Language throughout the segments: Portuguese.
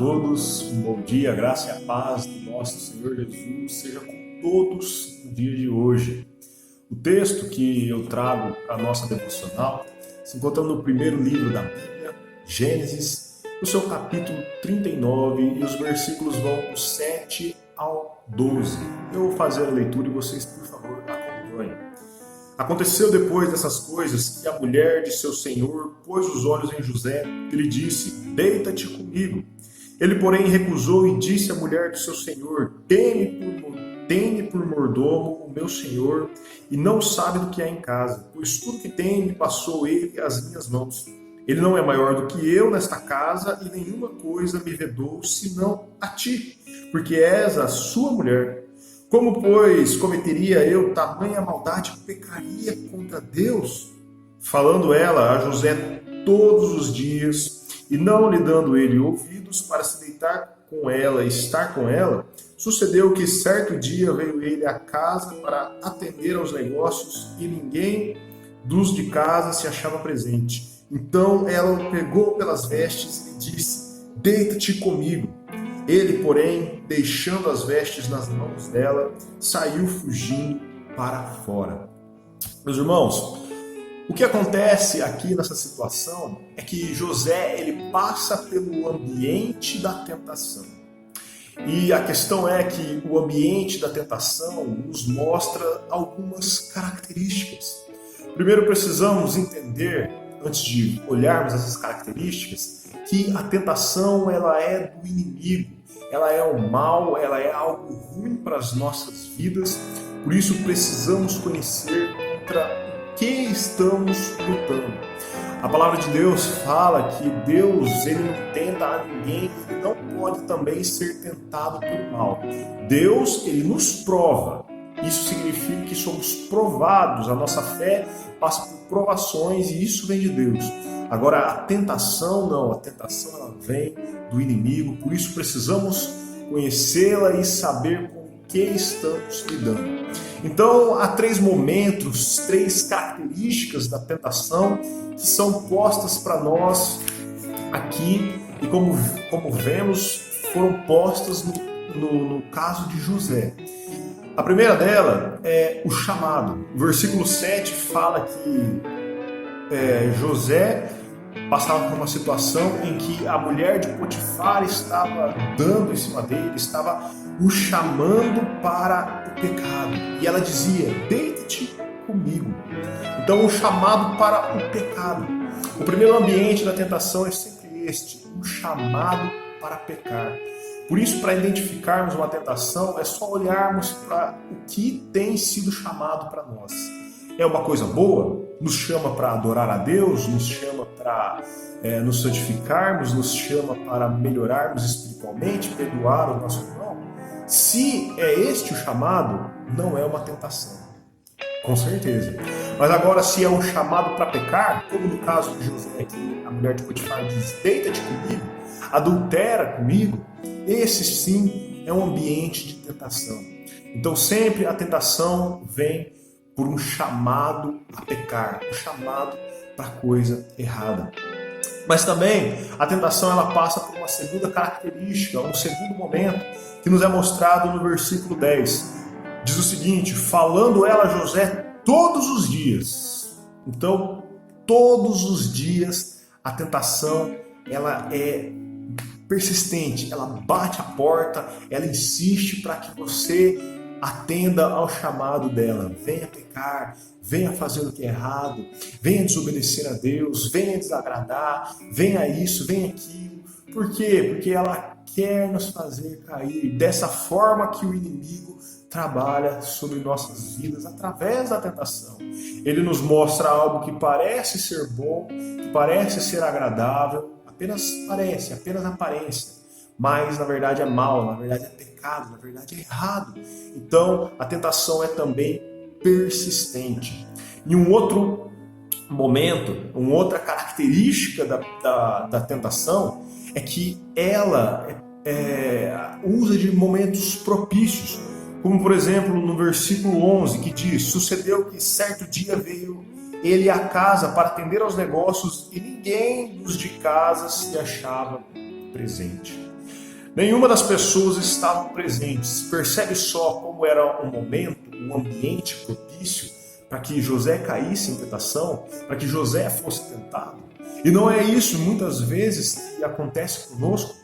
todos, um bom dia, a graça e a paz do nosso Senhor Jesus seja com todos no dia de hoje. O texto que eu trago para a nossa devocional se encontra no primeiro livro da Bíblia, Gênesis, no seu capítulo 39, e os versículos vão do 7 ao 12. Eu vou fazer a leitura e vocês, por favor, acompanhem. Aconteceu depois dessas coisas que a mulher de seu senhor pôs os olhos em José e lhe disse: deita-te comigo. Ele, porém, recusou e disse à mulher de seu senhor: tem-me por mordomo o meu senhor, e não sabe do que há em casa, pois tudo que tem me passou ele às minhas mãos. Ele não é maior do que eu nesta casa, e nenhuma coisa me vedou senão a ti, porque és a sua mulher. Como, pois, cometeria eu tamanha maldade que pecaria contra Deus? Falando ela a José todos os dias, e não lhe dando ele ouvidos para se deitar com ela e estar com ela, sucedeu que certo dia veio ele à casa para atender aos negócios, e ninguém dos de casa se achava presente. Então ela o pegou pelas vestes e lhe disse: deita-te comigo. Ele, porém, deixando as vestes nas mãos dela, saiu fugindo para fora. Meus irmãos, o que acontece aqui nessa situação é que José ele passa pelo ambiente da tentação. E a questão é que o ambiente da tentação nos mostra algumas características. Primeiro precisamos entender, antes de olharmos essas características, que a tentação ela é do inimigo, ela é o mal, ela é algo ruim para as nossas vidas. Por isso precisamos conhecer contra o que estamos lutando. A palavra de Deus fala que Deus ele não tenta a ninguém, ele não pode também ser tentado pelo mal. Deus ele nos prova. Isso significa que somos provados, a nossa fé passa por provações e isso vem de Deus. Agora a tentação não, a tentação ela vem do inimigo, por isso precisamos conhecê-la e saber com o que estamos lidando. Então há três momentos, três características da tentação que são postas para nós aqui e como vemos foram postas no caso de José. A primeira dela é o chamado. O versículo 7 fala que José passava por uma situação em que a mulher de Potifar estava dando em cima dele, estava o chamando para o pecado. E ela dizia: deita-te comigo. Então, o chamado para o pecado. O primeiro ambiente da tentação é sempre este, um chamado para pecar. Por isso, para identificarmos uma tentação, é só olharmos para o que tem sido chamado para nós. É uma coisa boa? Nos chama para adorar a Deus? Nos chama para nos santificarmos? Nos chama para melhorarmos espiritualmente? Perdoar o nosso irmão? Se é este o chamado, não é uma tentação. Com certeza. Mas agora, se é um chamado para pecar, como no caso de José, que a mulher de Potifar diz: deita-te comigo, adultera comigo, esse sim é um ambiente de tentação. Então sempre a tentação vem por um chamado a pecar, um chamado para coisa errada. Mas também a tentação ela passa por uma segunda característica, um segundo momento que nos é mostrado no versículo 10. Diz o seguinte: falando ela a José todos os dias. Então, todos os dias a tentação ela é persistente, ela bate a porta, ela insiste para que você atenda ao chamado dela. Venha pecar, venha fazer o que é errado, venha desobedecer a Deus, venha desagradar, venha isso, venha aquilo. Por quê? Porque ela quer nos fazer cair dessa forma que o inimigo trabalha sobre nossas vidas através da tentação. Ele nos mostra algo que parece ser bom, que parece ser agradável, apenas parece, apenas aparência, mas na verdade é mal, na verdade é pecado, na verdade é errado. Então a tentação é também persistente. Em um outro momento, uma outra característica da tentação é que ela usa de momentos propícios, como por exemplo no versículo 11 que diz: sucedeu que certo dia veio ele à casa para atender aos negócios e ninguém dos de casa se achava presente. Nenhuma das pessoas estavam presentes. Percebe só como era um momento, um ambiente propício para que José caísse em tentação, para que José fosse tentado. E não é isso muitas vezes que acontece conosco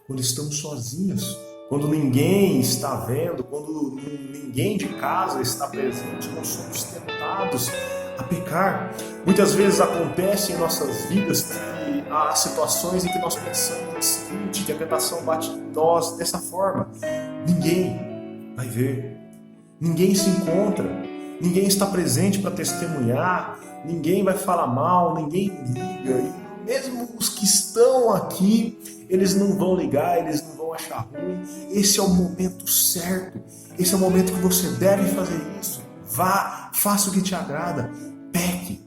quando estamos sozinhos, quando ninguém está vendo, quando ninguém de casa está presente, nós somos tentados a pecar. Muitas vezes acontece em nossas vidas que há situações em que nós pensamos o seguinte, que a tentação bate em nós dessa forma: ninguém vai ver, ninguém se encontra, ninguém está presente para testemunhar, ninguém vai falar mal, ninguém liga, e mesmo os que estão aqui, eles não vão ligar, eles não vão achar ruim. Esse é o momento certo, esse é o momento que você deve fazer isso. Vá, faça o que te agrada, peque.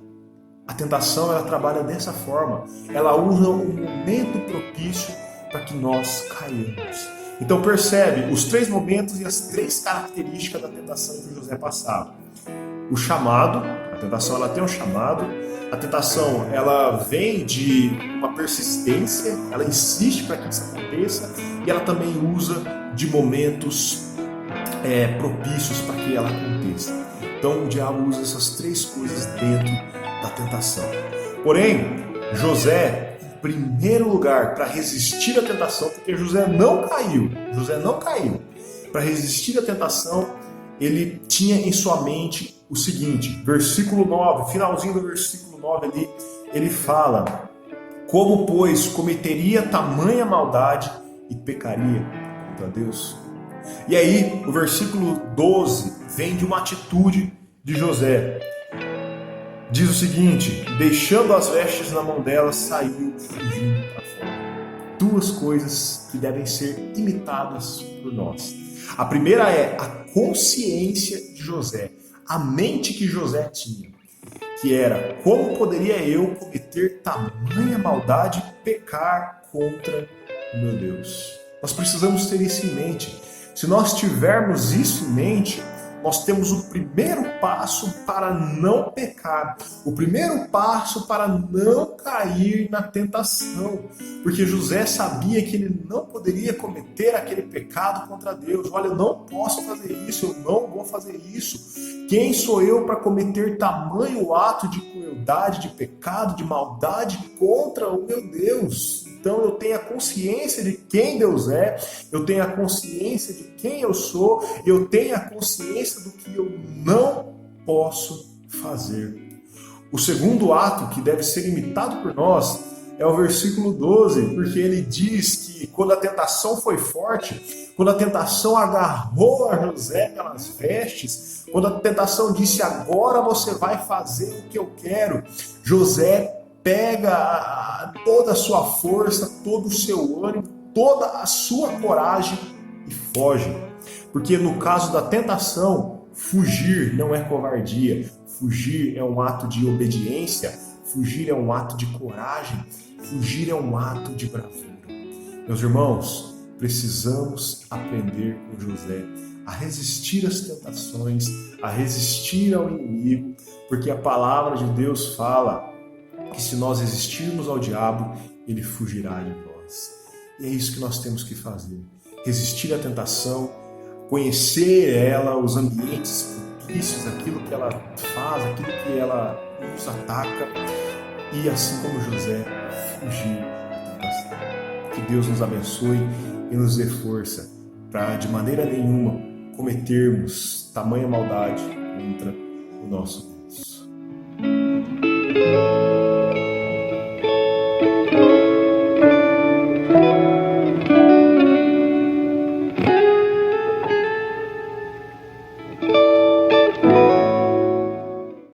A tentação, ela trabalha dessa forma, ela usa um momento propício para que nós caiamos. Então percebe os 3 momentos e as 3 características da tentação que José passava. O chamado, a tentação ela tem um chamado, a tentação ela vem de uma persistência, ela insiste para que isso aconteça, e ela também usa de momentos propícios para que ela aconteça. Então o diabo usa essas 3 coisas dentro da tentação. Porém, José, em primeiro lugar, para resistir à tentação, porque José não caiu, para resistir à tentação, ele tinha em sua mente o seguinte, versículo 9, finalzinho do versículo 9 ali, ele fala: como, pois, cometeria tamanha maldade e pecaria contra Deus? E aí, o versículo 12 vem de uma atitude de José. Diz o seguinte: deixando as vestes na mão dela, saiu fugindo para fora. 2 coisas que devem ser imitadas por nós. A primeira é a consciência de José, a mente que José tinha, que era: como poderia eu cometer tamanha maldade e pecar contra o meu Deus? Nós precisamos ter isso em mente. Se nós tivermos isso em mente, nós temos o primeiro passo para não pecar, o primeiro passo para não cair na tentação, porque José sabia que ele não poderia cometer aquele pecado contra Deus. Olha, eu não posso fazer isso, eu não vou fazer isso. Quem sou eu para cometer tamanho ato de crueldade, de pecado, de maldade contra o meu Deus? Então eu tenho a consciência de quem Deus é, eu tenho a consciência de quem eu sou, eu tenho a consciência do que eu não posso fazer. O segundo ato que deve ser imitado por nós é o versículo 12, porque ele diz que quando a tentação foi forte, quando a tentação agarrou a José pelas vestes, quando a tentação disse: agora você vai fazer o que eu quero, José pega toda a sua força, todo o seu ânimo, toda a sua coragem e foge. Porque no caso da tentação, fugir não é covardia, fugir é um ato de obediência, fugir é um ato de coragem, fugir é um ato de bravura. Meus irmãos, precisamos aprender com José a resistir às tentações, a resistir ao inimigo, porque a palavra de Deus fala que se nós resistirmos ao diabo, ele fugirá de nós. E é isso que nós temos que fazer. Resistir à tentação, conhecer ela, os ambientes propícios, aquilo que ela faz, aquilo que ela nos ataca, e assim como José, fugir da tentação. Que Deus nos abençoe e nos dê força para de maneira nenhuma cometermos tamanha maldade contra o nosso Deus.